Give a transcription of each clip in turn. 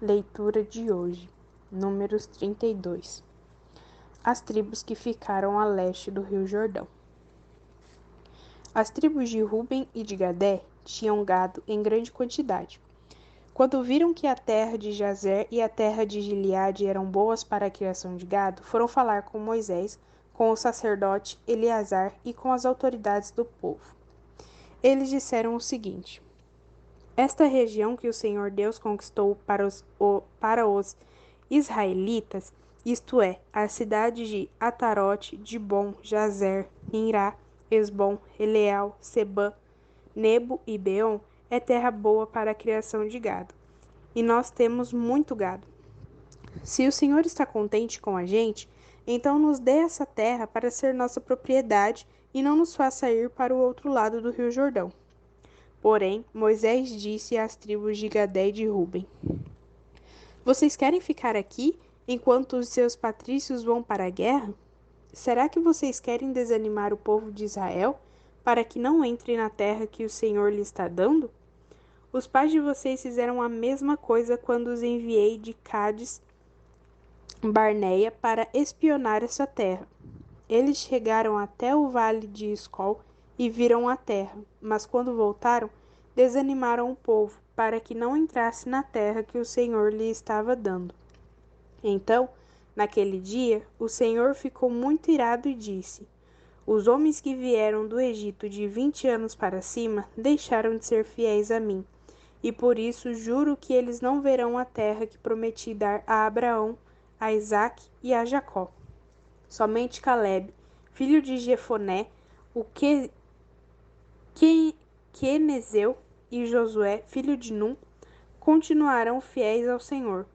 Leitura de hoje, Números 32. As tribos que ficaram a leste do Rio Jordão. As tribos de Ruben e de Gadé tinham gado em grande quantidade. Quando viram que a terra de Jazer e a terra de Gileade eram boas para a criação de gado, foram falar com Moisés, com o sacerdote Eleazar e com as autoridades do povo. Eles disseram o seguinte: esta região que o Senhor Deus conquistou para os israelitas, isto é, as cidades de Atarote, Dibon, Jazer, Ninrá, Esbom, Eleal, Sebã, Nebo e Beon, é terra boa para a criação de gado. E nós temos muito gado. Se o Senhor está contente com a gente, então nos dê essa terra para ser nossa propriedade e não nos faça ir para o outro lado do Rio Jordão. Porém, Moisés disse às tribos de Gadé e de Ruben: vocês querem ficar aqui enquanto os seus patrícios vão para a guerra? Será que vocês querem desanimar o povo de Israel para que não entre na terra que o Senhor lhe está dando? Os pais de vocês fizeram a mesma coisa quando os enviei de Cádiz Barneia para espionar essa terra. Eles chegaram até o vale de Escol e viram a terra, mas quando voltaram, desanimaram o povo para que não entrasse na terra que o Senhor lhe estava dando. Então, naquele dia, o Senhor ficou muito irado e disse: os homens que vieram do Egito de 20 anos para cima deixaram de ser fiéis a mim, e por isso juro que eles não verão a terra que prometi dar a Abraão, a Isaque e a Jacó. Somente Caleb, filho de Jefoné, o Quenezeu, e Josué, filho de Num, continuarão fiéis ao Senhor.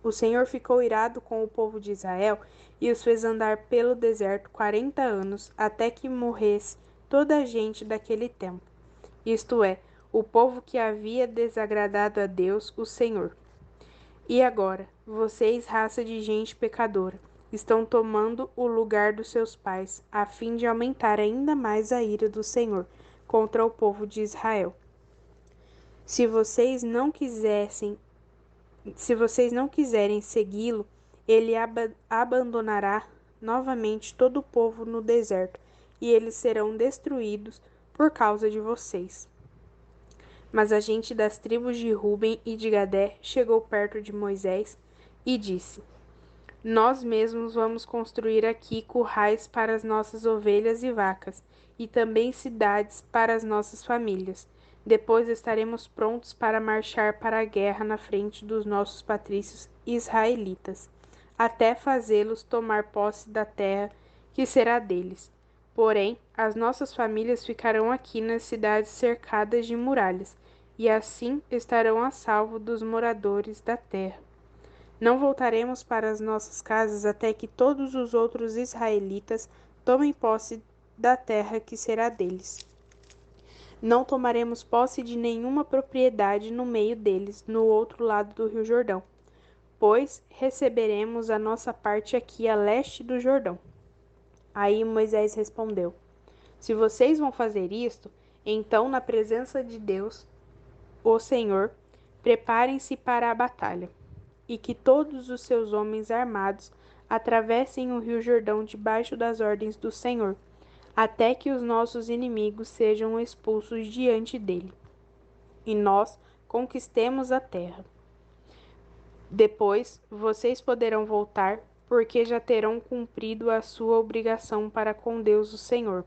O Senhor ficou irado com o povo de Israel e os fez andar pelo deserto 40 anos, até que morresse toda a gente daquele tempo. Isto é, o povo que havia desagradado a Deus, o Senhor. E agora, vocês, raça de gente pecadora, estão tomando o lugar dos seus pais, a fim de aumentar ainda mais a ira do Senhor contra o povo de Israel. Se vocês não quiserem segui-lo, ele abandonará novamente todo o povo no deserto, e eles serão destruídos por causa de vocês. Mas a gente das tribos de Ruben e de Gadé chegou perto de Moisés e disse: nós mesmos vamos construir aqui currais para as nossas ovelhas e vacas, e também cidades para as nossas famílias. Depois estaremos prontos para marchar para a guerra na frente dos nossos patrícios israelitas, até fazê-los tomar posse da terra que será deles. Porém, as nossas famílias ficarão aqui nas cidades cercadas de muralhas, e assim estarão a salvo dos moradores da terra. Não voltaremos para as nossas casas até que todos os outros israelitas tomem posse da terra que será deles. Não tomaremos posse de nenhuma propriedade no meio deles, no outro lado do Rio Jordão, pois receberemos a nossa parte aqui a leste do Jordão. Aí Moisés respondeu: se vocês vão fazer isto, então, na presença de Deus, o Senhor, preparem-se para a batalha, e que todos os seus homens armados atravessem o Rio Jordão debaixo das ordens do Senhor, até que os nossos inimigos sejam expulsos diante dele, e nós conquistemos a terra. Depois vocês poderão voltar, porque já terão cumprido a sua obrigação para com Deus o Senhor,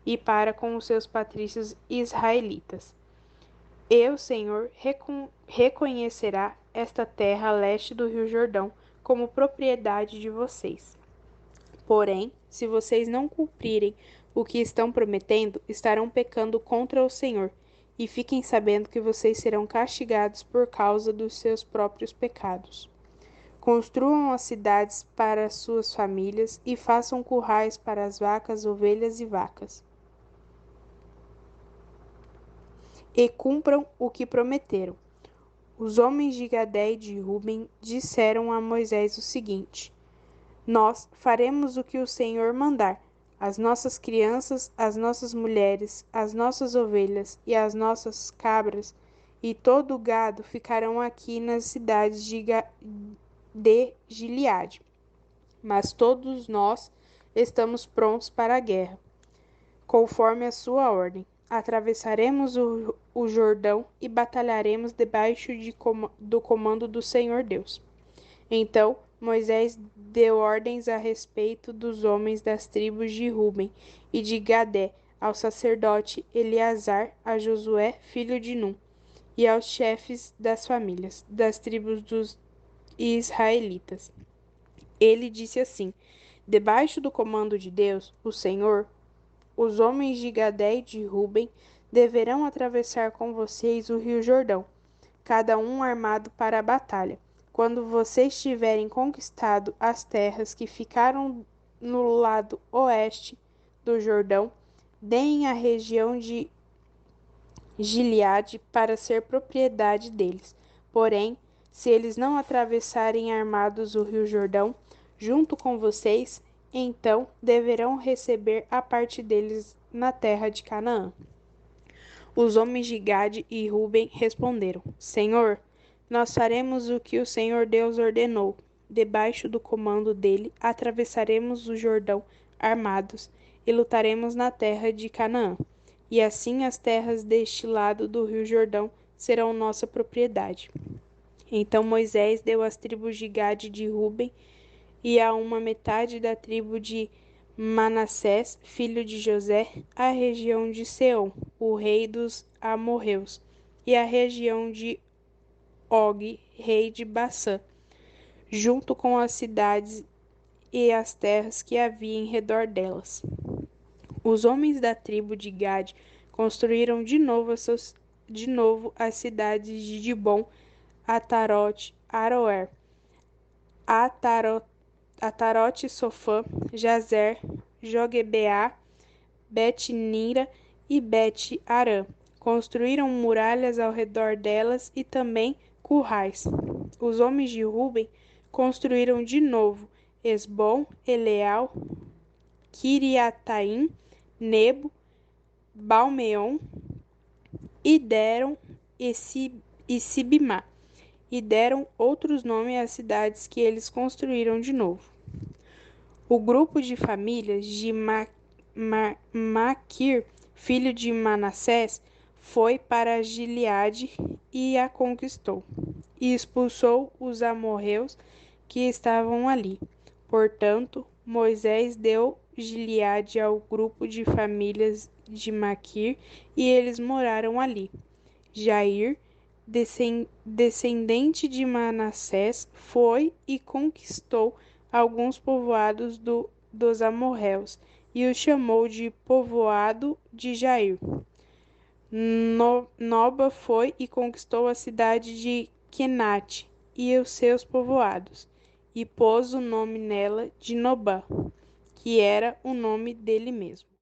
e para com os seus patrícios israelitas. E o Senhor reconhecerá esta terra a leste do Rio Jordão como propriedade de vocês. Porém, se vocês não cumprirem o que estão prometendo, estarão pecando contra o Senhor, e fiquem sabendo que vocês serão castigados por causa dos seus próprios pecados. Construam as cidades para suas famílias e façam currais para as vacas, ovelhas e vacas. E cumpram o que prometeram. Os homens de Gadé e de Ruben disseram a Moisés o seguinte: nós faremos o que o Senhor mandar. As nossas crianças, as nossas mulheres, as nossas ovelhas e as nossas cabras e todo o gado ficarão aqui nas cidades de Gileade. Mas todos nós estamos prontos para a guerra, conforme a sua ordem. Atravessaremos o Jordão e batalharemos debaixo do comando do Senhor Deus. Então Moisés deu ordens a respeito dos homens das tribos de Ruben e de Gadé, ao sacerdote Eleazar, a Josué, filho de Num, e aos chefes das famílias das tribos dos israelitas. Ele disse assim: debaixo do comando de Deus, o Senhor, os homens de Gadé e de Ruben deverão atravessar com vocês o rio Jordão, cada um armado para a batalha. Quando vocês tiverem conquistado as terras que ficaram no lado oeste do Jordão, deem a região de Gileade para ser propriedade deles. Porém, se eles não atravessarem armados o rio Jordão, junto com vocês, então deverão receber a parte deles na terra de Canaã. Os homens de Gade e Ruben responderam: Senhor, nós faremos o que o Senhor Deus ordenou. Debaixo do comando dele, atravessaremos o Jordão armados e lutaremos na terra de Canaã. E assim as terras deste lado do rio Jordão serão nossa propriedade. Então Moisés deu às tribos de Gade e de Ruben e a uma metade da tribo de Manassés, filho de José, a região de Seom, o rei dos amorreus, e a região de Og, rei de Bassã, junto com as cidades e as terras que havia em redor delas. Os homens da tribo de Gade construíram de novo as cidades de Dibon, Atarote, Aroer, Atarote Sofã, Jazer, Joguebeá, Bet-Nira e Bet-Arã. Construíram muralhas ao redor delas e também currais. Os homens de Ruben construíram de novo Esbom, Eleal, Quiriataim, Nebo, Balmeon e deram e Sibimá, e deram outros nomes às cidades que eles construíram de novo. O grupo de famílias de Maquir, filho de Manassés, foi para Gileade e a conquistou, e expulsou os amorreus que estavam ali. Portanto, Moisés deu Gileade ao grupo de famílias de Maquir, e eles moraram ali. Jair, descendente de Manassés, foi e conquistou alguns povoados dos amorreus, e o chamou de povoado de Jair. Noba foi e conquistou a cidade de Quenate e os seus povoados, e pôs o nome nela de Nobá, que era o nome dele mesmo.